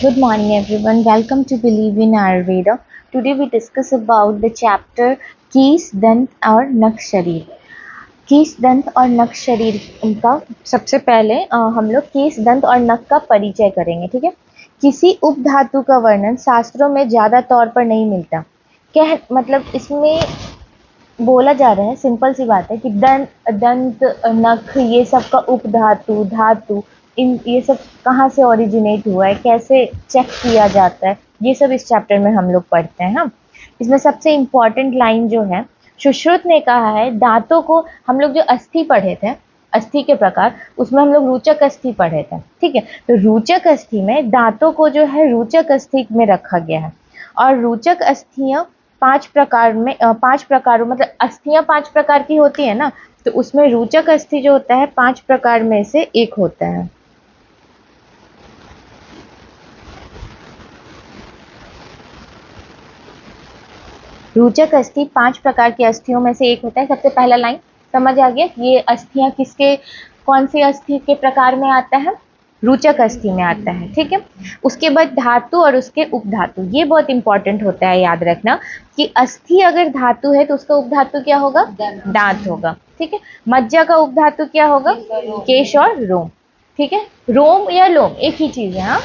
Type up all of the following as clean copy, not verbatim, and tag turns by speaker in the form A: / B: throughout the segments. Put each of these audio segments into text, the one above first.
A: Good morning everyone. Welcome to Believe in Ayurveda. Today we discuss about the chapter कीस दंत और नख शरीर। कीस दंत और नख शरीर का सबसे पहले हम लोग कीस दंत और नख का परिचय करेंगे। ठीक है, किसी उपधातु का वर्णन शास्त्रों में ज्यादा तौर पर नहीं मिलता। क्या मतलब इसमें बोला जा रहा है, सिंपल सी बात है कि दंत नख ये सब का उपधातु धातु ये सब कहाँ से ओरिजिनेट हुआ है, कैसे चेक किया जाता है, ये सब इस चैप्टर में हम लोग पढ़ते हैं। इसमें सबसे इम्पॉर्टेंट लाइन जो है, सुश्रुत ने कहा है दांतों को, हम लोग जो अस्थि पढ़े थे, अस्थि के प्रकार, उसमें हम लोग रुचक अस्थि पढ़े थे। ठीक है, तो रुचक अस्थि में दांतों को जो है रुचक अस्थि में रखा गया है। और रुचक अस्थियां पांच प्रकारों मतलब अस्थियां 5 प्रकार की होती है ना, तो उसमें रुचक अस्थि जो होता है 5 प्रकार में से एक होता है। रुचक अस्थि 5 प्रकार की अस्थियों में से एक होता है। सबसे पहला लाइन समझ आ गया, ये अस्थियां किसके, कौन सी अस्थि के प्रकार में आता है, रुचक अस्थि में आता है। ठीक है, उसके बाद धातु और उसके उपधातु, ये बहुत इंपॉर्टेंट होता है, याद रखना कि अस्थि अगर धातु है तो उसका उपधातु क्या होगा, दांत होगा। ठीक है, मज्जा का उपधातु क्या होगा, केश और रोम। ठीक है, रोम या लोम एक ही चीज है। हाँ,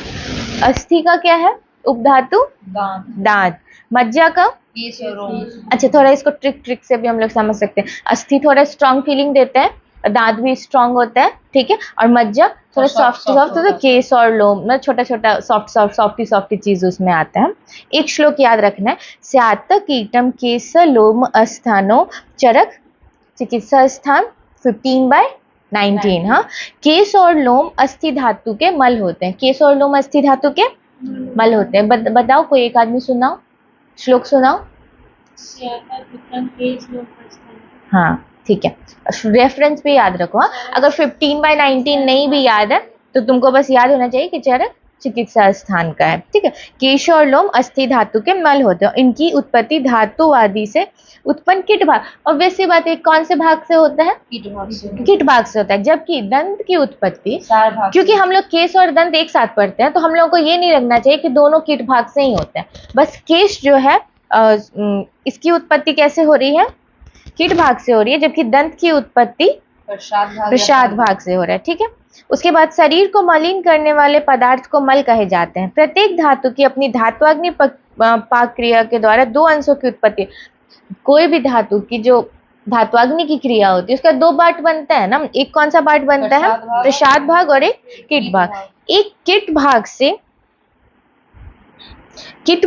A: अस्थि का क्या है उपधातु, दांत। मज्जा का केश और रोम। अच्छा, थोड़ा इसको ट्रिक से भी हम लोग समझ सकते हैं। अस्थि थोड़ा स्ट्रॉन्ग फीलिंग देता है, दांत भी स्ट्रॉन्ग होता है। ठीक है, और मज्जा थोड़ा सॉफ्ट होता है, केस और लोम मतलब छोटा छोटा सॉफ्टी चीज उसमें आता है। एक श्लोक याद रखना है, स्यात कीटम केस लोम अस्थानो चरक चिकित्सा स्थान 15/19। हाँ, केस और लोम अस्थि धातु के मल होते हैं। केस और लोम अस्थि धातु के मल होते हैं। बताओ, कोई एक आदमी सुनाओ, श्लोक सुनाओ। हाँ ठीक है, रेफरेंस भी याद रखो। हाँ, अगर 15/19 नहीं भी याद है तो तुमको बस याद होना चाहिए कि चरक चिकित्सा स्थान का है। ठीक है, केश और लोम अस्थि धातु के मल होते हैं। इनकी उत्पत्ति धातु आदि से उत्पन्न कीट भाग, ऑब्वियस सी बात है, कौन से भाग से होता है, कीट भाग से होता है। जबकि दंत की उत्पत्ति, क्योंकि हम लोग केश और दंत एक साथ पढ़ते हैं तो हम लोगों को ये नहीं लगना चाहिए कि दोनों कीट भाग से ही होते हैं। बस केश जो है इसकी उत्पत्ति कैसे हो रही है, कीट भाग से हो रही है, जबकि दंत की उत्पत्ति प्रसाद भाग से हो रहा है। ठीक है, उसके बाद शरीर को मलिन करने वाले पदार्थ को मल कहे जाते हैं। प्रत्येक धातु की अपनी धात्वाग्नि पाक क्रिया के द्वारा 2 अंशों की उत्पत्ति। कोई भी धातु की जो धात्वाग्नि की क्रिया होती है उसका 2 पार्ट बनता है ना। एक कौन सा पार्ट बनता है, प्रसाद भाग, और एक कीट भाग। एक कीट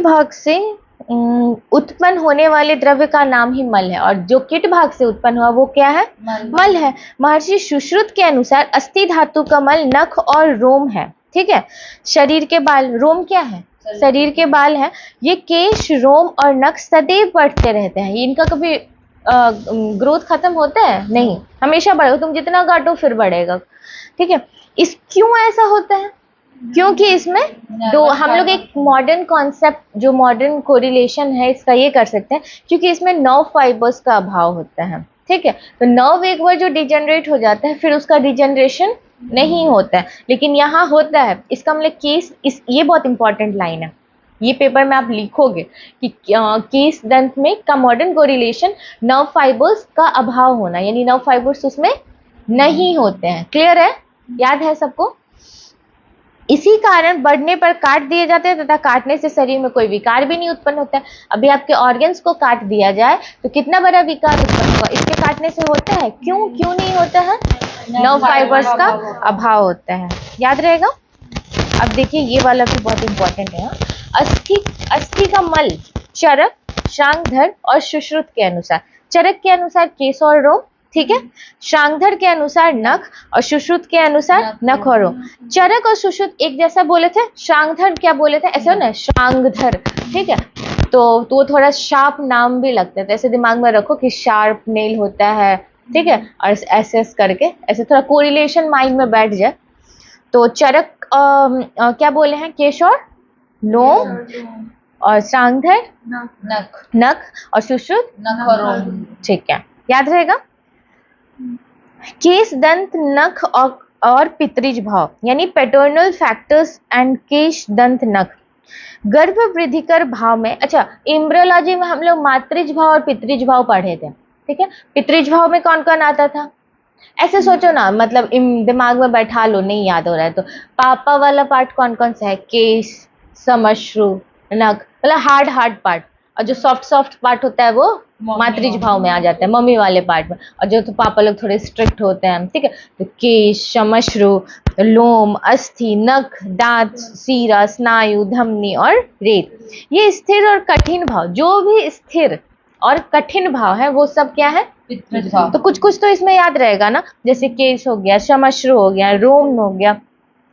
A: भाग से उत्पन्न होने वाले द्रव्य का नाम ही मल है, और जो कीट भाग से उत्पन्न हुआ वो क्या है, मल है। महर्षि सुश्रुत के अनुसार अस्थि धातु का मल नख और रोम है। ठीक है, शरीर के बाल, रोम क्या है, शरीर के बाल है। ये केश, रोम और नख सदैव बढ़ते रहते हैं। इनका कभी ग्रोथ खत्म होता है नहीं, हमेशा बढ़ेगा। तुम जितना काटो फिर बढ़ेगा। ठीक है, इस क्यों ऐसा होता है, क्योंकि इसमें दो, हम लोग एक मॉडर्न कॉन्सेप्ट, जो मॉडर्न कोरिलेशन है इसका, ये कर सकते हैं क्योंकि इसमें नर्व फाइबर्स का अभाव होता है। ठीक है, तो नर्व एक बार जो डिजेनरेट हो जाता है फिर उसका डिजेनरेशन नहीं होता है, लेकिन यहाँ होता है। इसका मतलब केस, ये बहुत इंपॉर्टेंट लाइन है, ये पेपर में आप लिखोगे कि केस दंत में का मॉडर्न कोरिलेशन नर्व फाइबर्स का अभाव होना, यानी नर्व फाइबर्स उसमें नहीं होते हैं। क्लियर है, याद है सबको। इसी कारण बढ़ने पर काट दिए जाते हैं तथा काटने से शरीर में कोई विकार भी नहीं उत्पन्न होता है। अभी आपके ऑर्गन्स को काट दिया जाए तो कितना बड़ा विकार उत्पन्न होगा, इसके काटने से होता है, क्यों नहीं होता है, नर्व फाइबर्स का अभाव होता है। याद रहेगा। अब देखिए, ये वाला भी बहुत इंपॉर्टेंट है। अस्थि का मल चरक, शांगधर और सुश्रुत के अनुसार, चरक के अनुसार केश और रोम, ठीक है, शांगधर के अनुसार नख और सुश्रुत के अनुसार नख और रोम। चरक और सुश्रुत एक जैसा बोले थे, शांगधर क्या बोले थे, ऐसे हो ना, शांगधर। ठीक है, तो वो थोड़ा शार्प नाम भी लगता है, तो ऐसे दिमाग में रखो कि शार्प नेल होता है। ठीक है, और ऐसे करके ऐसे थोड़ा कोरिलेशन माइंड में बैठ जाए। तो चरक क्या बोले हैं, केश और लोम, और शांगधर नख और सुश्रुत नख और रोम। ठीक है, याद रहेगा। केस, दंत, नख और और पितृज भाव यानी पैटर्नल फैक्टर्स एंड केश दंत नख। गर्भ वृद्धिकर भाव में, अच्छा एम्ब्रियोलॉजी में हम लोग मातृज भाव और पितृज भाव पढ़े थे, ठीक है। पितृज भाव में कौन कौन आता था, ऐसे सोचो ना, मतलब दिमाग में बैठा लो, नहीं याद हो रहा है तो पापा वाला पार्ट कौन कौन सा है, केश, समश्रु, नख, मतलब हार्ड पार्ट, और जो सॉफ्ट पार्ट होता है वो मातृज भाव में आ जाता है, मम्मी वाले पार्ट में। और जो तो पापा लोग थोड़े स्ट्रिक्ट होते हैं, ठीक है, तो केश, समश्रु, लोम, अस्थि, नख, दांत, सीरा, स्नायु, धमनी और रेत। ये स्थिर और कठिन भाव, जो भी स्थिर और कठिन भाव है वो सब क्या है, तो कुछ कुछ तो इसमें याद रहेगा ना, जैसे केश हो गया, समश्रु हो गया, रोम हो गया,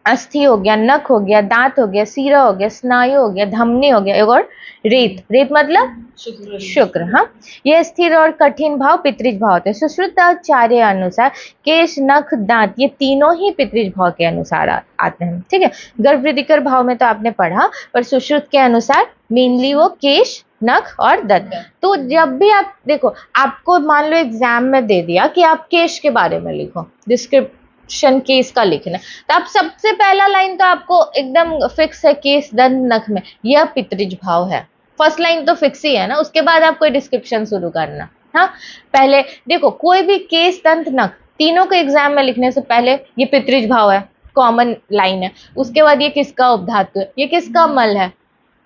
A: अस्थि हो गया, नख हो गया, दांत हो गया, सीरा हो गया, स्नायु हो गया, धमनी हो गया, और रेत मतलब शुक्र। हाँ, ये स्थिर और कठिन भाव पितृज भाव होते हैं। सुश्रुताचार्य अनुसार केश, नख, दांत ये तीनों ही पितृज भाव के अनुसार आते हैं, ठीक है। गर्भवृद्धिकर भाव में तो आपने पढ़ा, पर सुश्रुत के अनुसार मेनली वो केश, नख और दंत। तो जब भी आप देखो, आपको मान लो एग्जाम में दे दिया कि आप केश के बारे में लिखो, डिस्क्रिप्शन केस का लिखना है, तो आप सबसे पहला लाइन तो आपको एकदम फिक्स है, केश, दंत, नख में यह पितृज भाव है, फर्स्ट लाइन तो फिक्स ही है ना, उसके बाद आप कोई डिस्क्रिप्शन शुरू करना। हाँ, पहले देखो कोई भी केश, दंत, नख तीनों को एग्जाम में लिखने से पहले ये पितृज भाव है, कॉमन लाइन है, उसके बाद ये किसका उपधातु है, ये किसका मल है,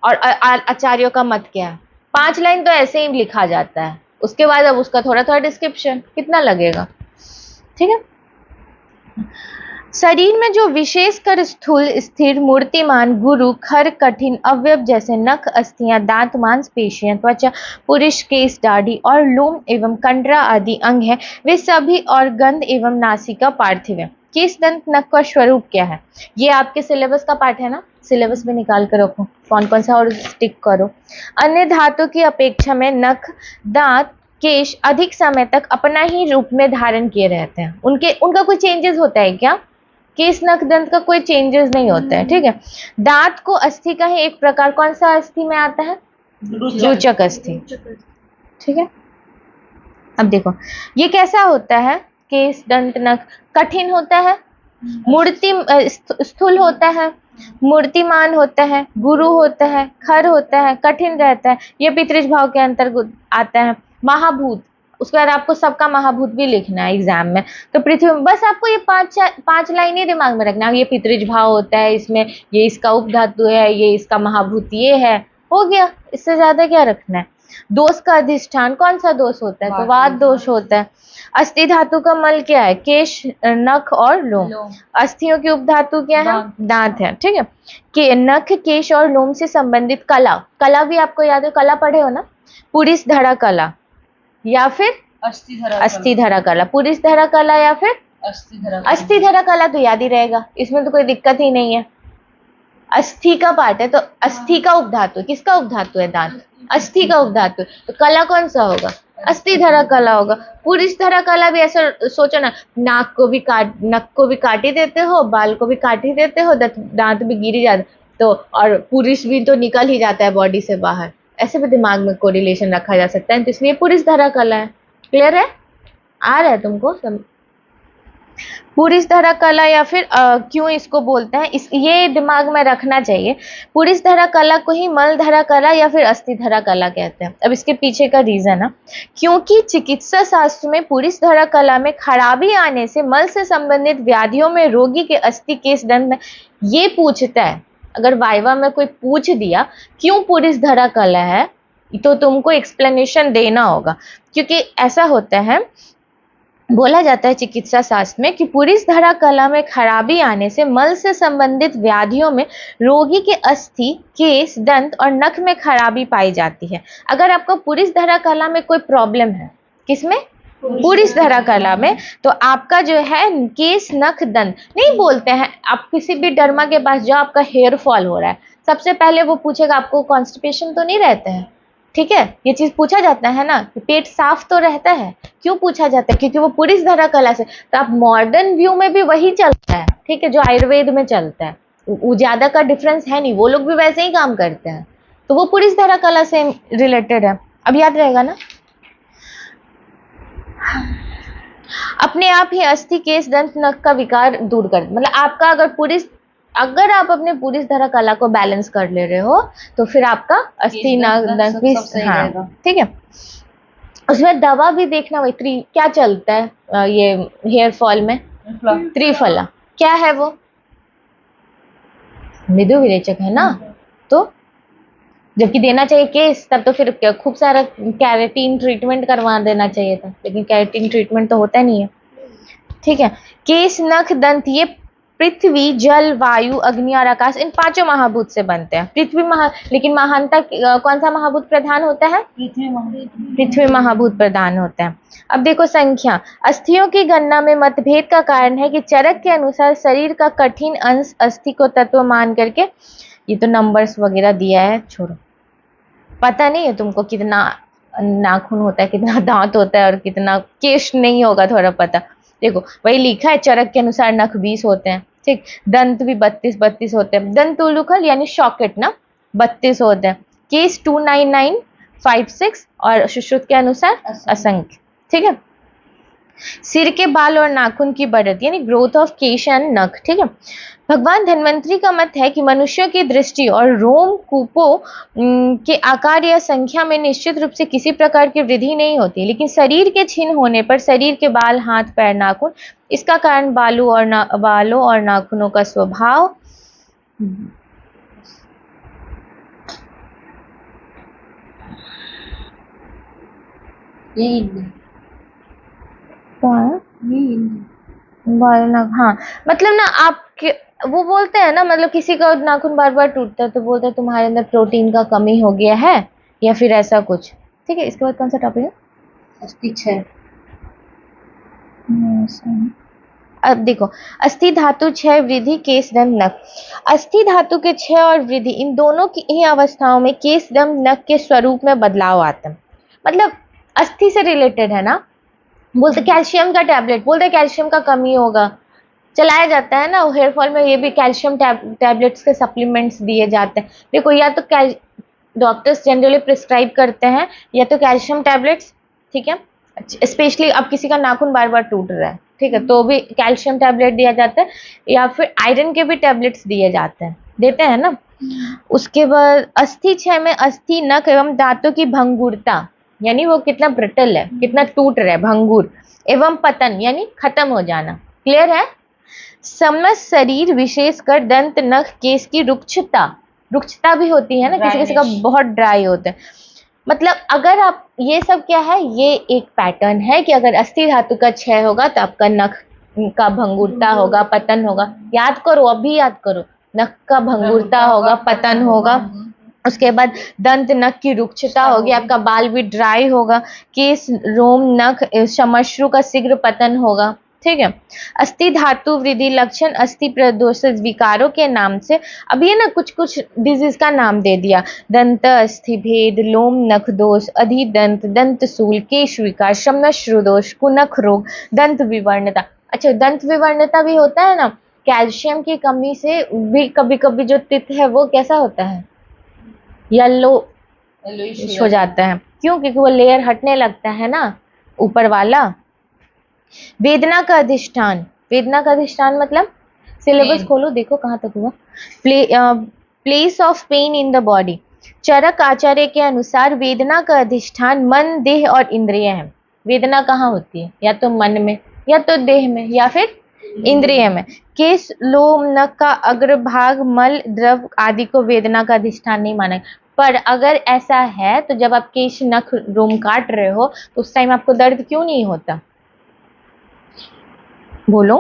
A: और आचार्यों का मत क्या है। 5 लाइन तो ऐसे ही लिखा जाता है, उसके बाद अब उसका थोड़ा थोड़ा डिस्क्रिप्शन, कितना लगेगा, ठीक है। शरीर में जो विशेषकर स्थूल, स्थिर, मूर्तिमान, गुरु, खर, कठिन अवयव जैसे नख, अस्थियां, दांत, मांसपेशियां, त्वचा, पुरुष, केश, दाढ़ी और लोम एवं कंडरा आदि अंग है, वे सभी और गंध एवं नासिका पार्थिव है। केश, दंत, नख का स्वरूप क्या है, ये आपके सिलेबस का पार्ट है ना, सिलेबस में निकाल कर रखो कौन कौन सा और स्टिक करो। अन्य धातु की अपेक्षा में नख, दांत, केश अधिक समय तक अपना ही रूप में धारण किए रहते हैं, उनका कोई चेंजेस होता है क्या, केश, नख, दंत का कोई चेंजेस नहीं होता है, ठीक है। दांत को अस्थि का ही एक प्रकार, कौन सा अस्थि में आता है, रुचक अस्थि, ठीक है। अब देखो ये कैसा होता है, केश, दंत, नख कठिन होता है, मूर्ति स्थूल होता है, मूर्तिमान होता है, गुरु होता है, खर होता है, कठिन रहता है, ये पितृज भाव के अंतर्गत आता है। महाभूत, उसके बाद आपको सबका महाभूत भी लिखना है एग्जाम में, तो पृथ्वी, बस आपको ये पांच लाइन ही दिमाग में रखना है, ये पितृज भाव होता है, इसमें ये इसका उपधातु है, ये इसका महाभूत ये है, हो गया, इससे ज्यादा क्या रखना है। दोष का अधिष्ठान, कौन सा दोष होता है, तो वात दोष होता है। अस्थि धातु का मल क्या है, केश, नख और लोम। अस्थियों की उपधातु क्या है, दांत है, ठीक है। के नख, केश और लोम से संबंधित कला भी आपको याद है, कला पढ़े हो ना, पुरिस धरा कला या फिर अस्थि धरा कला, पुरिस धरा कला या फिर अस्थि धरा कला, तो याद ही रहेगा, इसमें तो कोई दिक्कत ही नहीं है। अस्थि का पार्ट है तो अस्थि का उपधातु, किसका उपधातु है, दांत, अस्थि का उपधातु, तो कला कौन सा होगा, अस्थि धरा कला होगा। पुरुष धरा कला भी ऐसा सोचो ना, नख को भी काट ही देते हो, बाल को भी काट ही देते हो, दांत भी गिर ही जाते तो, और पुरुष भी तो निकल ही जाता है बॉडी से बाहर, ऐसे भी दिमाग में कोरिलेशन रखा जा सकता है, तो इसलिए पुरुष धरा कला है। क्लियर है, आ रहा है तुमको पुरुष धरा कला, या फिर क्यों इसको बोलते हैं, ये दिमाग में रखना चाहिए। पुरुष धरा कला को ही मल धरा कला या फिर अस्थि धरा कला कहते हैं। अब इसके पीछे का रीजन है, क्योंकि चिकित्सा शास्त्र में पुरुष धरा कला में खराबी आने से मल से संबंधित व्याधियों में रोगी के अस्थि, केश, दंत ये पूछता है। अगर वाइवा में कोई पूछ दिया क्यों पुरुष धरा कला है, तो तुमको एक्सप्लेनेशन देना होगा, क्योंकि ऐसा होता है, बोला जाता है चिकित्सा शास्त्र में कि पुरुष धरा कला में खराबी आने से मल से संबंधित व्याधियों में रोगी के अस्थि, केश, दंत और नख में खराबी पाई जाती है। अगर आपको पुरुष धरा कला में कोई प्रॉब्लम है, किसमें, पुरुष धरा कला में, तो आपका जो है केश, नख, दंत नहीं बोलते हैं। आप किसी भी डर्मा के पास जाओ, आपका हेयर फॉल हो रहा है, सबसे पहले वो पूछेगा आपको कॉन्स्टिपेशन तो नहीं रहता है, ठीक है, ये चीज पूछा जाता है ना, पेट साफ तो रहता है, क्यों पूछा जाता है, क्योंकि वो पुरुष धरा कला से। तो आप मॉडर्न व्यू में भी वही चलता है, ठीक है, जो आयुर्वेद में चलता है, वो ज्यादा का डिफरेंस है नहीं, वो लोग भी वैसे ही काम करते हैं, तो वो पुरुष धरा कला से रिलेटेड है। अब याद रहेगा ना। अपने आप ही अस्थि केश दंत नख का विकार दूर कर, मतलब आपका अगर आप अपने पूरी तरह कला को बैलेंस कर ले रहे हो तो फिर आपका अस्थि नख भी, हाँ ठीक है। उसमें दवा भी देखना भाई, क्या चलता है ये हेयर फॉल में, त्रिफला। क्या है वो? मृदु विरेचक है ना। तो जबकि देना चाहिए केस, तब तो फिर खूब सारा कैरेटीन ट्रीटमेंट करवा देना चाहिए था, लेकिन कैरेटीन ट्रीटमेंट तो होता नहीं है, ठीक है। केस नख दंत ये पृथ्वी जल वायु अग्नि और आकाश, इन पांचों महाभूत से बनते हैं। लेकिन महानता कौन सा महाभूत प्रधान होता है? पृथ्वी महाभूत प्रधान होता है। अब देखो संख्या, अस्थियों की गणना में मतभेद का कारण है कि चरक के अनुसार शरीर का कठिन अंश अस्थि को तत्व मान करके, ये तो नंबर्स वगैरह दिया है, छोड़ो, पता नहीं है तुमको कितना नाखून होता है, कितना दांत होता है और कितना केश नहीं होगा थोड़ा पता। देखो वही लिखा है, चरक के अनुसार नख 20 होते हैं, ठीक। दंत भी 32 होते हैं, दंत उलूखल यानी शॉकेट ना 32 होते हैं। केस 29956 और सुश्रुत के अनुसार असंख्य, ठीक है। सिर के बाल और नाखून की बढ़त यानी ग्रोथ ऑफ केश एंड नख, ठीक है। भगवान धन्वंतरी का मत है कि मनुष्यों की दृष्टि और रोम कूपों के आकार या संख्या में निश्चित रूप से किसी प्रकार की वृद्धि नहीं होती, लेकिन शरीर के क्षीण होने पर शरीर के बाल, हाथ, पैर, नाखून, इसका कारण बालों और नाखूनों का स्वभाव हाँ, मतलब ना आपके वो बोलते हैं ना, मतलब किसी का नाखून बार बार टूटता है तो बोलते हैं तुम्हारे अंदर प्रोटीन का कमी हो गया है या फिर ऐसा कुछ, ठीक है। इसके बाद कौन सा टॉपिक है? अस्थि 6। अब देखो, अस्थि धातु 6 वृद्धि केश दंत नख। अस्थि धातु के 6 और वृद्धि, इन दोनों की ही अवस्थाओं में केश दंत नख के स्वरूप में बदलाव आता है। मतलब अस्थि से रिलेटेड है ना, बोलते कैल्शियम का टैबलेट, बोलते कैल्शियम का कमी होगा, चलाया जाता है ना हेयर फॉल में, ये भी कैल्शियम टैबलेट्स के सप्लीमेंट्स दिए जाते हैं। देखो या तो डॉक्टर्स जनरली प्रिस्क्राइब करते हैं या तो कैल्शियम टैबलेट्स, ठीक है। स्पेशली अब किसी का नाखून बार बार टूट रहा है, ठीक है, तो भी कैल्शियम टैबलेट दिया जाता है, या फिर आयरन के भी टैबलेट्स दिए जाते हैं, देते हैं ना। उसके बाद अस्थि 6 में अस्थि नख एवं दांतों की भंगुरता, यानी वो कितना ब्रिटल है, कितना टूट रहा है, भंगुर, एवं पतन यानी खत्म हो जाना, क्लियर है। समस्त शरीर विशेषकर दंत नख केश की रुक्षता भी होती है ना, किसी किसी का बहुत ड्राई होता है। मतलब अगर आप ये सब क्या है, ये एक पैटर्न है कि अगर अस्थि धातु का 6 होगा तो आपका नख का भंगुरता होगा, पतन होगा। याद करो, अभी याद करो, नख का भंगुरता होगा, पतन होगा। उसके बाद दंत नख की रुक्षता होगी, आपका बाल भी ड्राई होगा, केश, रोम, नख, श्मश्रु का शीघ्र पतन होगा, ठीक है। अस्थि धातु वृद्धि लक्षण अस्थि प्रदोष विकारों के नाम से, अब ये ना कुछ कुछ डिजीज का नाम दे दिया, दंत अस्थि भेद, लोम नख दोष, अधिदंत, दंत सूल, केश विकार, श्मश्रु दोष, कुनख रोग, दंत विवर्णता। अच्छा, दंत विवर्णता भी होता है ना, कैल्शियम की कमी से भी कभी कभी जो तित है वो कैसा होता है, येलो हो जाता है। क्यों? क्योंकि वो लेयर हटने लगता है ना ऊपर वाला। वेदना का अधिष्ठान, वेदना का अधिष्ठान मतलब सिलेबस खोलो, देखो कहाँ तक हुआ। Place of pain in the body, Charak Acharya के अनुसार वेदना का अधिष्ठान मन, देह और इंद्रिय है। वेदना कहाँ होती है? या तो मन में, या तो देह में, या फिर इंद्रिय में। केश, लोम, नख का अग्रभाग, मल, द्रव आदि को वेदना का अधिष्ठान नहीं माना। पर अगर ऐसा है तो जब आप केश, नख, रोम काट रहे हो तो उस टाइम आपको दर्द क्यों नहीं होता? बोलो।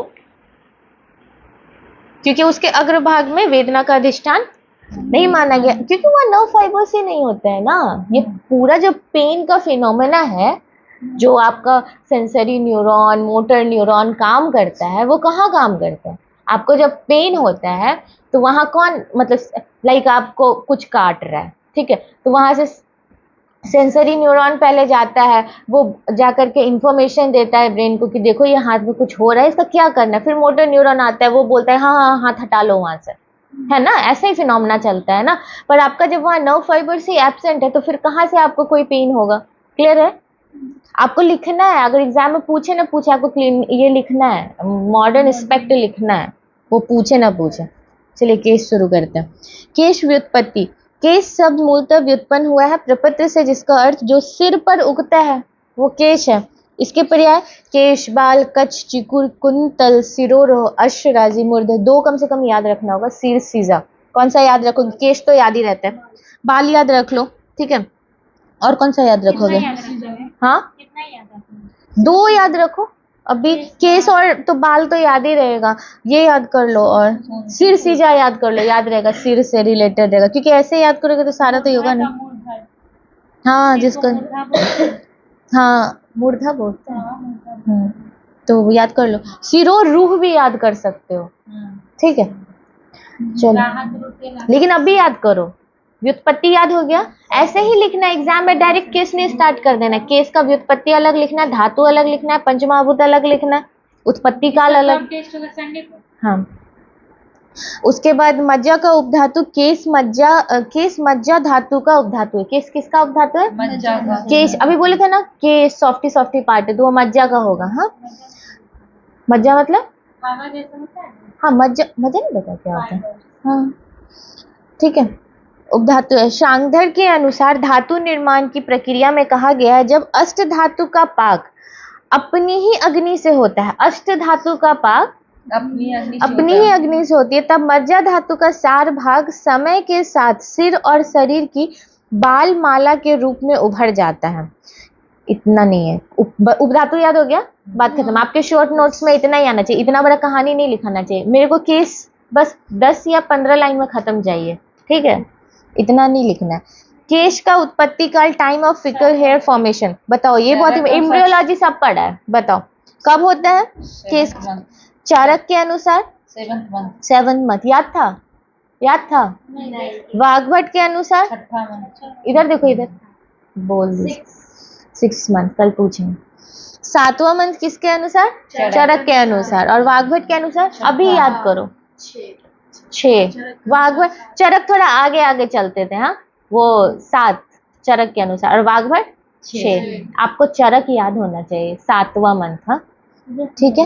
A: क्योंकि उसके अग्रभाग में वेदना का अधिष्ठान नहीं माना गया, क्योंकि वह नर्व फाइबर से नहीं होता है ना। ये पूरा जो पेन का फिनोमेना है, जो आपका सेंसरी न्यूरॉन, मोटर न्यूरॉन काम करता है, वो कहाँ काम करता है? आपको जब पेन होता है तो वहां कौन, मतलब लाइक आपको कुछ काट रहा है, ठीक है, तो वहां से सेंसरी न्यूरॉन पहले जाता है, वो जाकर के इंफॉर्मेशन देता है ब्रेन को कि देखो ये हाथ में कुछ हो रहा है, इसका क्या करना है। फिर मोटर न्यूरॉन आता है, वो बोलता है हाँ हाँ हाथ हटा लो वहां से, है ना। ऐसे ही फिनोमेना चलता है ना। पर आपका जब वहाँ नर्व फाइबर से एब्सेंट है तो फिर कहाँ से आपको कोई पेन होगा? क्लियर है? आपको लिखना है, अगर एग्जाम में पूछे ना पूछे, आपको क्लीन ये लिखना है, मॉडर्न एस्पेक्ट लिखना है, वो पूछे ना पूछे। चलिए केस शुरू करते हैं। केश व्युत्पत्ति। केश शब्द मूलतः व्युत्पन्न हुआ है प्रपत्र से, जिसका अर्थ जो सिर पर उगता है वो केश है। इसके पर्याय केश, बाल, कच्छ, चिकुर, कुंतल, सिरोरोह, अश्व, राजी, मूर्ध। दो कम से कम याद रखना होगा, सिर, सीजा। कौन सा याद रखोगे? केश तो याद ही रहता है। बाल याद रख लो, ठीक है। और कौन सा याद रखोगे? हाँ, दो याद रखो। अभी केस और तो बाल तो याद ही रहेगा, ये याद कर लो। और सिर, सीजा याद कर लो, याद रहेगा, सिर से रिलेटेड रहेगा, क्योंकि ऐसे याद करोगे तो सारा तो होगा नहीं। हाँ, जिसको हाँ मूर्धा बोलते हैं। तो याद कर लो। सिरो रूह भी याद कर सकते हो, ठीक है। चलो, लेकिन अभी याद करो। व्युत्पत्ति याद हो गया, ऐसे ही लिखना एग्जाम में, डायरेक्ट केस नहीं स्टार्ट कर देना। केस का व्युत्पत्ति अलग लिखना है, धातु अलग लिखना है, पंचमहाभूत अलग लिखना है, उत्पत्ति काल अलग। हाँ, उसके बाद मज्जा का उपधातु केस मज्जा। केस मज्जा धातु का उपधातु है। केस किसका उपधातु है? मज्जा का। केस अभी बोले थे ना, केस सॉफ्टी सॉफ्टी पार्ट है, तो वो मज्जा का होगा। हाँ, मज्जा मतलब हाँ, मज्जा मज्जा नहीं पता क्या होता है। हाँ, ठीक है, उपधातु है। शांगधर के अनुसार धातु निर्माण की प्रक्रिया में कहा गया है, जब अष्ट धातु का पाक अपनी ही अग्नि से होता है, अष्ट धातु का पाक अपनी ही अग्नि से होती है, तब मज्जा धातु का सार भाग समय के साथ सिर और शरीर की बाल माला के रूप में उभर जाता है। इतना नहीं है। उपधातु याद हो गया, बात खत्म। आपके शॉर्ट नोट्स में इतना ही आना चाहिए, इतना बड़ा कहानी नहीं लिखाना चाहिए। मेरे को केस बस 10 या 15 लाइन में खत्म चाहिए, ठीक है, इतना नहीं लिखना है। केश का उत्पत्ति काल, टाइम ऑफ फिकल हेयर फॉर्मेशन। बताओ, ये बहुत एम्ब्रियोलॉजी सब पढ़ा है, बताओ कब होता है केश? चारक के अनुसार 7th मंथ। याद था? याद था? वाघभट के अनुसार इधर देखो, इधर बोल 6 मंथ, कल पूछेंगे। 7वां मंथ किसके अनुसार? चरक के अनुसार। और वाघभट के अनुसार अभी याद करो, 6। वाघभट, चरक थोड़ा आगे आगे चलते थे, हाँ, वो 7 चरक के अनुसार, और वाघभट 6। आपको चरक याद होना चाहिए, 7वां मंथ। हाँ, ठीक है।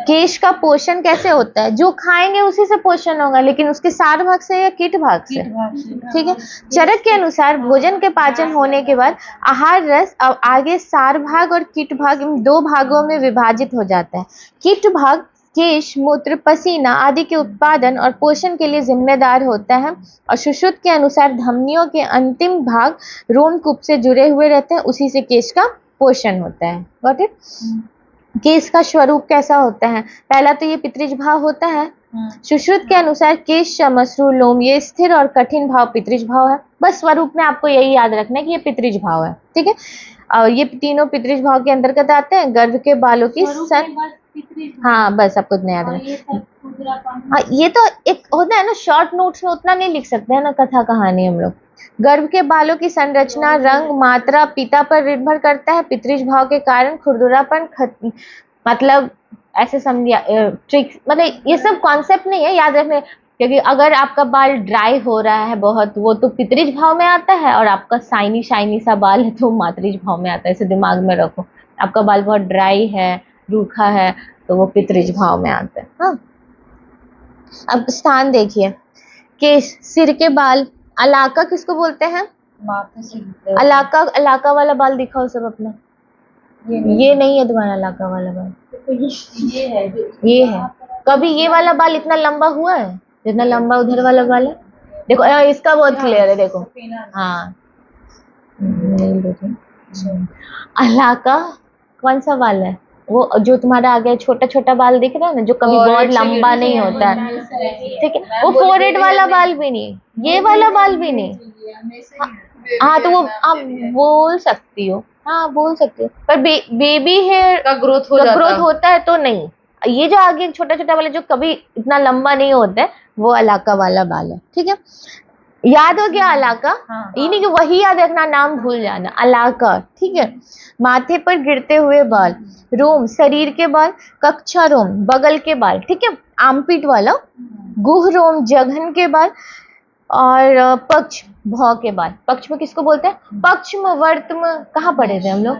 A: केश का पोषण कैसे होता है? जो खाएंगे उसी से पोषण होगा, लेकिन उसके सार भाग से या कीट भाग से, ठीक है। चरक के अनुसार भोजन के पाचन होने के बाद आहार रस अब आगे सार भाग और कीट भाग, इन 2 भागों में विभाजित हो जाता है। कीट भाग केश, मूत्र, पसीना आदि के उत्पादन और पोषण के लिए जिम्मेदार होता है। और सुश्रुत के अनुसार धमनियों के अंतिम भाग रोमकूप से जुड़े हुए रहते हैं, उसी से केश का पोषण होता है। Got it? केश का स्वरूप कैसा होता है? पहला तो ये पितृज भाव होता है। सुश्रुत के अनुसार केश, श्मश्रु, लोम, ये स्थिर और कठिन भाव पितृज भाव है। बस स्वरूप में आपको यही याद रखना है कि ये पितृज भाव है, ठीक है। और ये तीनों पितृज भाव के अंतर्गत आते हैं। गर्भ के बालों की हाँ, बस आपको इतना याद रखना। हाँ, ये तो एक होता है ना, शॉर्ट नोट्स में उतना नहीं लिख सकते हैं ना, कथा कहानी हम लोग। गर्भ के बालों की संरचना, रंग, मात्रा पिता पर निर्भर करता है। पितृज भाव के कारण खुरदुरापन, मतलब ऐसे समझिए, ट्रिक्स, मतलब ये सब कॉन्सेप्ट नहीं है, याद रखने। क्योंकि अगर आपका बाल ड्राई हो रहा है बहुत, वो तो पितृज भाव में आता है, और आपका शाइनी शाइनी सा बाल है तो मातृज भाव में आता है। इसे दिमाग में रखो। आपका बाल बहुत ड्राई है, रूखा है, तो वो पितृज भाव में आता है। हाँ, अब स्थान देखिए। केश, सिर के बाल। अलाका किसको बोलते हैं? अलाका, अलाका वाला बाल दिखाओ सब अपना। ये नहीं है तुम्हारा अलाका वाला बाल, ये है। कभी ये वाला बाल इतना लंबा हुआ है जितना लंबा उधर वाला बाल है? देखो, इसका बहुत क्लियर है, देखो। हाँ, अलाका कौन सा बाल है? वो जो तुम्हारा आगे छोटा छोटा बाल दिख रहा है ना, जो कभी बहुत लंबा नहीं होता है, ठीक है। वो फोरहेड वाला बाल भी नहीं, ये वाला बाल भी नहीं। हाँ, तो वो आप बोल सकती हो, हाँ बोल सकती हो, पर बेबी हेयर का ग्रोथ होता है तो नहीं। ये जो आगे छोटा छोटा वाला जो कभी इतना लंबा नहीं होता है, वो अलाका वाला बाल है, ठीक है। याद हो गया अलाका? ये नहीं कि वही याद रखना, नाम भूल जाना। अलाका, ठीक है। माथे पर गिरते हुए बाल। रोम, शरीर के बाल। कक्षा रोम, बगल के बाल, ठीक है, आर्मपिट वाला। गुह रोम, जघन के बाल। और पक्ष, भौं के बाल। पक्ष में किसको बोलते हैं? पक्ष में वर्त में कहाँ पढ़े थे हम लोग?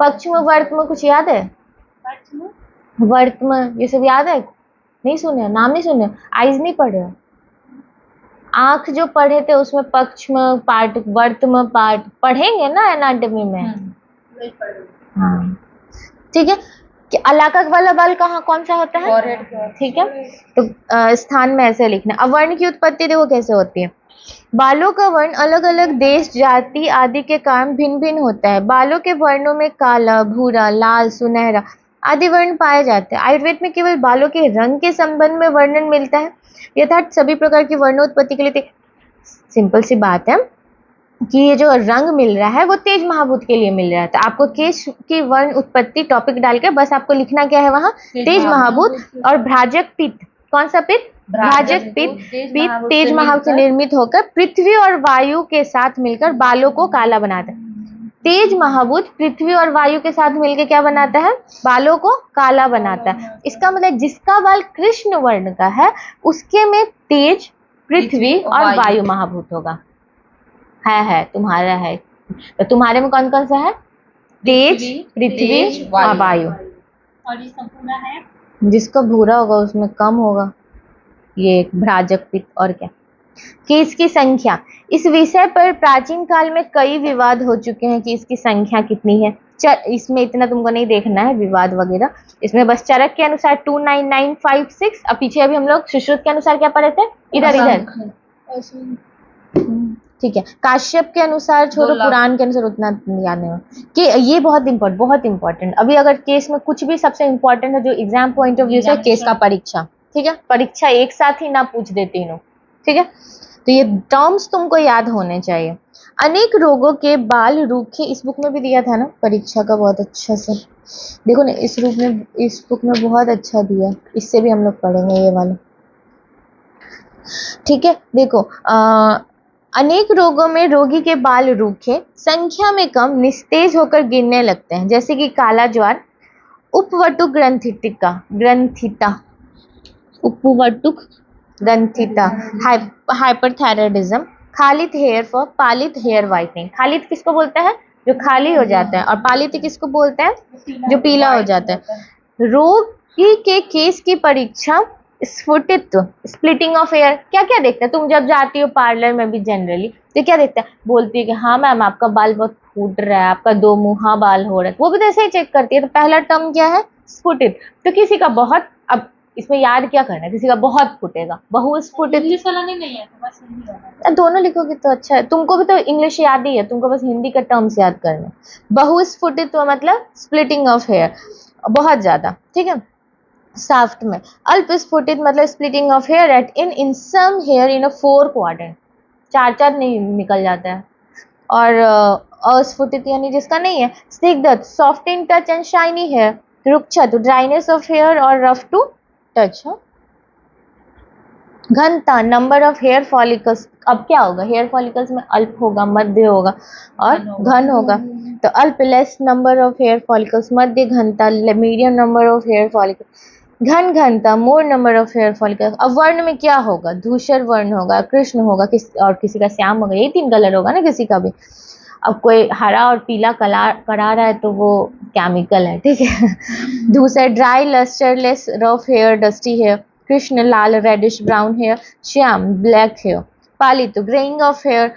A: पक्ष्म वर्तम कुछ याद है? वर्तम ये सब याद है? नहीं सुने, नाम नहीं सुने, आइज नहीं पढ़े, आंख जो पढ़े थे उसमें पक्ष्म पार्ट वर्तम पार्ट पढ़ेंगे ना एनाटॉमी में। हाँ ठीक है। कि अलाका वाला बाल कहाँ कौन सा होता है? ठीक है, तो स्थान में ऐसे लिखना। अब वर्ण की उत्पत्ति देखो कैसे होती है। बालों का वर्ण अलग अलग देश जाति आदि के कारण भिन्न भिन्न होता है। बालों के वर्णों में काला, भूरा, लाल, सुनहरा आदि वर्ण पाए जाते हैं। आयुर्वेद में केवल बालों के रंग के संबंध में वर्णन मिलता है। यथार्थ सभी प्रकार की वर्णोत्पत्ति के लिए सिंपल सी बात है कि ये जो रंग मिल रहा है वो तेज महाभूत के लिए मिल रहा है। तो आपको केश की वर्ण उत्पत्ति टॉपिक डाल के बस आपको लिखना क्या है वहां, तेज महाभूत और भ्राजक पित्त। कौन सा पित्त? भ्राजक पित्त। पित्त तेज महाभूत से निर्मित होकर पृथ्वी और वायु के साथ मिलकर बालों को काला बनाता है। तेज महाभूत पृथ्वी और वायु के साथ मिलकर क्या बनाता है? बालों को काला बनाता है। इसका मतलब जिसका बाल कृष्ण वर्ण का है उसके में तेज, पृथ्वी और वायु महाभूत होगा। है तुम्हारा है, तो तुम्हारे में कौन कौन सा है? तेज, पृथ्वी और वायु।
B: और ये संपूर्ण है,
A: जिसका भूरा होगा उसमें कम होगा ये भ्राजक पित्त। और क्या? केस की संख्या। इस विषय पर प्राचीन काल में कई विवाद हो चुके हैं कि इसकी संख्या कितनी है। इसमें इतना तुमको नहीं देखना है विवाद वगैरह, इसमें बस चरक के अनुसार 29956। अब पीछे अभी हम लोग सुश्रुत के अनुसार क्या पढ़े थे? इधर ठीक है। काश्यप के अनुसार छोड़ो, पुराण के अनुसार उतना याद नहीं हो कि ये बहुत इंपॉर्टेंट। अभी अगर केस में कुछ भी सबसे इंपॉर्टेंट है जो एग्जाम पॉइंट ऑफ व्यू से, केस का परीक्षा। ठीक है, परीक्षा एक साथ ही ना पूछ दे तीनों। ठीक है, तो ये टर्म्स तुमको याद होने चाहिए। अनेक रोगों के बाल रूखे, इस बुक में भी दिया था ना परीक्षा का, बहुत अच्छा से देखो ना, इस बुक में बहुत अच्छा दिया। इससे भी हम लोग पढ़ेंगे ये वाला। ठीक है, देखो अनेक रोगों में रोगी के बाल रूखे, संख्या में कम, निस्तेज होकर गिरने लगते हैं, जैसे कि काला ज्वार, उपवटुक ग्रंथिता, उपवटुक ग्रंथिता, हाइपरथायराइडिज्म, खालित हेयर फॉल, पालित हेयर व्हाइटनिंग। खालित किसको बोलता है? जो खाली हो जाता है। और पालित किसको बोलता है? जो पीला हो जाता है। रोगी के केस की परीक्षा स्फुटित्व, स्प्लिटिंग ऑफ हेयर। क्या क्या देखता है तुम जब जाती हो पार्लर में भी जनरली, तो क्या देखता है? बोलती है कि हाँ मैम आपका बाल बहुत फूट रहा है, आपका दो मुहा बाल हो रहा है, वो भी तो ऐसे ही चेक करती है। तो पहला टर्म क्या है? स्फुटित। तो किसी का बहुत, अब इसमें याद क्या करना है, किसी का बहुत फूटेगा, बहुस्फुटित।
B: इंग्लिश वाला नहीं है तो बस हिंदी वाला।
A: दोनों लिखोगे तो अच्छा है, तुमको भी तो इंग्लिश याद ही है, तुमको बस हिंदी का टर्म्स याद करना। बहुस्फुटित तो मतलब स्प्लिटिंग ऑफ हेयर, बहुत ज्यादा। ठीक है, साफ्ट में। अल्पस्फुटित मतलब splitting of hair at in some hair in a 4 quadrant, चार नहीं निकल जाता है। और अस्फुटित यानी जिसका नहीं है। स्निग्ध, soft in touch and shiny hair. रुक्षत, ड्राइनेस ऑफ हेयर और रफ टू टच। घनता, नंबर ऑफ हेयर फॉलिकल्स। अब क्या होगा? हेयर फॉलिकल्स में अल्प होगा, मध्य होगा और घन होगा। तो अल्प less number of hair follicles, मध्य घनता medium number of hair follicles, घन घनता more number of hair follicles. अब वर्ण में क्या होगा? धूसर वर्ण होगा, कृष्ण होगा, और किसी का श्याम होगा, यही 3 कलर होगा ना किसी का भी। अब कोई हरा और पीला करा रहा है तो वो केमिकल है। ठीक है। धूसर dry, lustreless, rough hair, dusty hair. कृष्ण लाल, रेडिश ब्राउन हेयर। श्याम ब्लैक हेयर। पालित, ग्रेइंग ऑफ हेयर।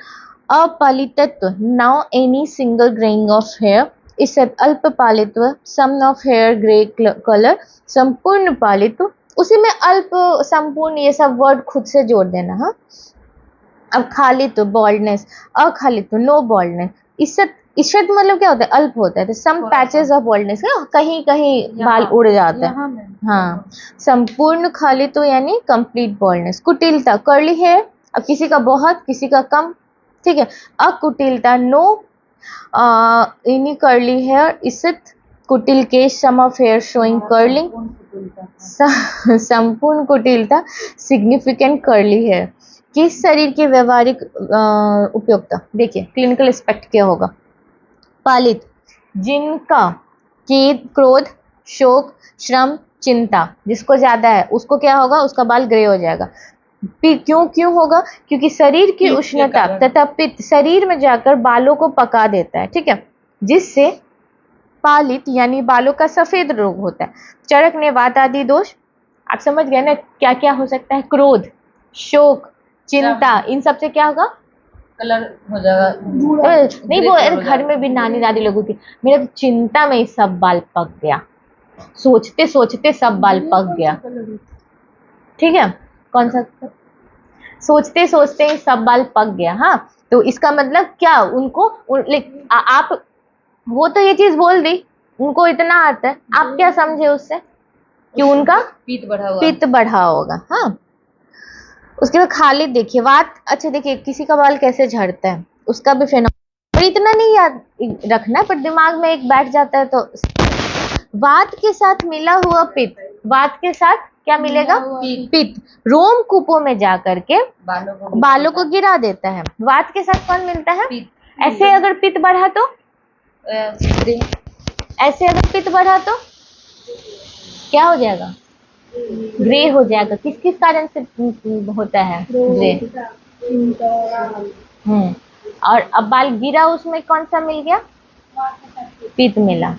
A: अपलितत्व, now any single greying of hair. इससे अल्प पालित्व, some of hair grey colour. संपूर्ण पालित्व, उसी में अल्प संपूर्ण ये सब वर्ड खुद से जोड़ देना। हाँ, अब खालित्व, बॉल्डनेस। अखालित्व, नो बॉल्डनेस। ईषत मतलब क्या होता है? अल्प होता है। तो सम पैचेस ऑफ बॉल्डनेस, कहीं कहीं बाल उड़ जाता है। हाँ, संपूर्ण खालित्व यानी कंप्लीट बॉल्डनेस। कुटिलता, कर्ली हेयर, अब किसी का बहुत किसी का कम। ठीक है। अकुटिलता, नो एनी कर्ली हेयर। ईषत, कुटिल केश, सम ऑफ हेयर शोइंग कर्लिंग। संपूर्ण कुटिलता, सिग्निफिकेंट कर्ली हेयर। किस शरीर की व्यवहारिक उपयोगिता, देखिए क्लिनिकल एस्पेक्ट क्या होगा। पालित, जिनका क्रोध, शोक, श्रम, चिंता जिसको ज्यादा है उसको क्या होगा? उसका बाल ग्रे हो जाएगा। क्यों होगा? क्योंकि शरीर की उष्णता तथा पित्त शरीर में जाकर बालों को पका देता है। ठीक है, जिससे पालित यानी बालों का सफेद रोग होता है। चरक ने वात आदि दोष, आप समझ गए ना क्या क्या हो सकता है, क्रोध, शोक, चिंता, इन सब से क्या होगा,
C: कलर हो जाएगा।
A: नहीं वो अरे घर में भी नानी दादी लोगों की, मेरा तो चिंता में ही सब बाल पक गया, सोचते सोचते सब बाल पक गया, ठीक है, कौन सा, सोचते सोचते ही सब बाल पक गया। हाँ, तो इसका मतलब क्या, उनको आप वो तो ये चीज बोल दी, उनको इतना आता है, आप क्या समझे उससे कि उनका पित्त बढ़ा होगा। हाँ, उसके बाद खालिद देखिए, वात, अच्छा देखिए किसी का बाल कैसे झड़ता है उसका भी फिनोमेना, पर इतना नहीं याद रखना, पर दिमाग में एक बैठ जाता है। तो वात के साथ मिला हुआ पित्त, वात के साथ क्या मिलेगा, पित्त, रोम कूपों में जाकर के बालों को गिरा देता है। वात के साथ कौन मिलता है, ऐसे अगर पित्त बढ़ा तो, ऐसे अगर पित्त बढ़ा तो क्या हो जाएगा, ग्रे हो जाएगा। किस किस कारण से होता है ग्रे, और अब बाल गिरा, उसमें कौन सा मिल गया, पित्त मिला।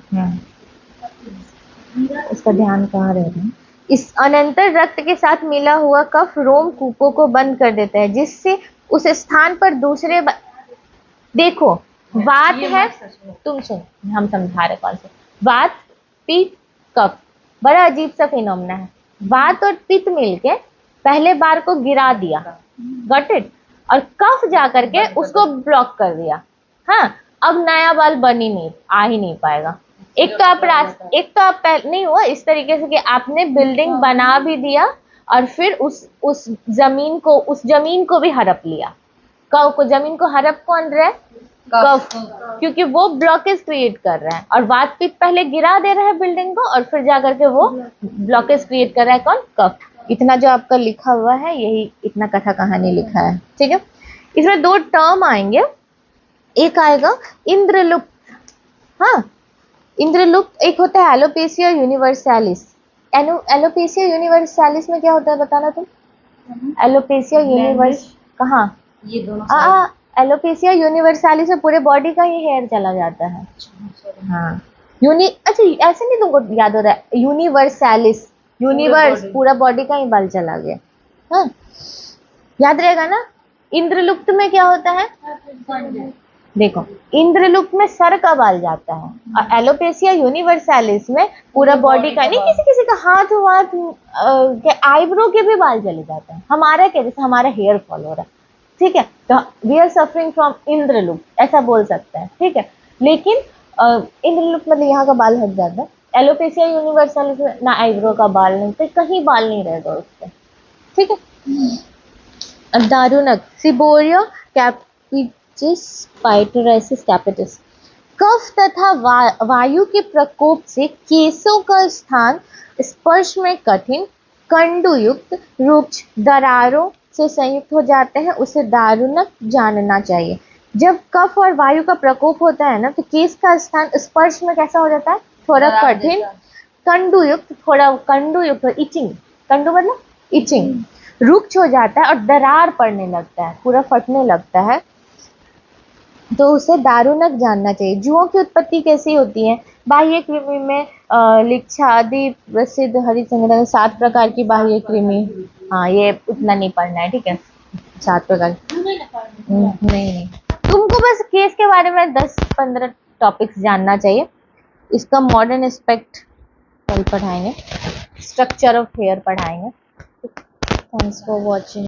A: उसका ध्यान कहाँ रहेगा। इस अनंतर रक्त के साथ मिला हुआ कफ रोम कूपों को बंद कर देता है, जिससे उस स्थान पर दूसरे देखो वात है, तुम सुन, हम समझा रहे कौन से, वात, पित्त, कफ, बड़ा अजीब सा फिनोमेना है। वात और पित्त मिलके पहले बार को गिरा दिया, गॉट इट, और कफ जाकर के उसको ब्लॉक कर दिया। हाँ, अब नया बाल बन ही नहीं, आ ही नहीं पाएगा। एक तो आप नहीं हुआ इस तरीके से कि आपने बिल्डिंग बना भी दिया और फिर उस जमीन को भी हड़प लिया। जमीन को हड़प कौन रहा है, कफ, क्योंकि वो ब्लॉकेज क्रिएट कर रहा है, और वात पित्त पहले गिरा दे रहा है बिल्डिंग को, और फिर जाकर के वो ब्लॉकेज क्रिएट कर रहा है कौन, कफ। इतना जो आपका लिखा हुआ है, यही इतना कथा कहानी लिखा है, ठीक है। इसमें दो टर्म आएंगे, एक आएगा इंद्रलुप्त। हाँ, इंद्रलुप्त एक होता है एलोपेसिया यूनिवर्सालिस। एलोपेसिया यूनिवर्सालिस में क्या होता है बताना तुम, एलोपेसिया यूनिवर्स कहाँ,
C: ये दोनों
A: एलोपेसिया यूनिवर्सालिस में पूरे बॉडी का ही हेयर चला जाता है। हाँ, अच्छा ऐसे नहीं तुमको याद हो रहा है, यूनिवर्सालिस, यूनिवर्स, पूरा बॉडी का ही बाल चला गया। हाँ, याद रहेगा ना। इंद्रलुप्त में क्या होता है, देखो इंद्रलुप्त में सर का बाल जाता है, और एलोपेसिया यूनिवर्सालिस में पूरा बॉडी का, नहीं किसी किसी का हाथ वाथ के आईब्रो के भी बाल चले जाते हैं। हमारा क्या, जैसे हमारा हेयर फॉल हो रहा है, ठीक है, तो वी आर सफरिंग फ्रॉम इंद्रलुप्त, ऐसा बोल सकते हैं, ठीक है। लेकिन इंद्रलुप्त मतलब यहाँ का बाल हट जाता है। एलोपेसिया यूनिवर्सालिस में ना आईब्रो का बाल नहीं, तो कहीं बाल नहीं रहेगा उससे, ठीक है। अब दारुणक, सिबोरिया कैपिटिस, पाइटोराइसिस कैपिटिस, कफ तथा वायु के प्रकोप से केसों का स्थान स्पर्श में कठिन, कंडुयुक्त, रुक्ष, दरारों से संयुक्त हो जाते हैं, उसे दारुणक जानना चाहिए। जब कफ और वायु का प्रकोप होता है ना, तो केस का स्थान स्पर्श में कैसा हो जाता है, थोड़ा कठिन, कंडुयुक्त, थोड़ा कंडुयुक्त, इचिंग, कंडु मतलब इचिंग, रुक्ष हो जाता है और दरार पड़ने लगता है, पूरा फटने लगता है, तो उसे दारुणक जानना चाहिए। जुओं की उत्पत्ति कैसी होती है, बाह्य कृमि में लिच्छा आदि प्रसिद्ध हरिचंद्र, 7 प्रकार की बाह्य कृमि। हाँ, ये उतना नहीं पढ़ना है, ठीक है, 7 प्रकार नहीं, तुमको बस केस के बारे में 10-15 टॉपिक्स जानना चाहिए। इसका मॉडर्न एस्पेक्ट कल पढ़ाएंगे, स्ट्रक्चर ऑफ हेयर पढ़ाएंगे। Thanks for watching.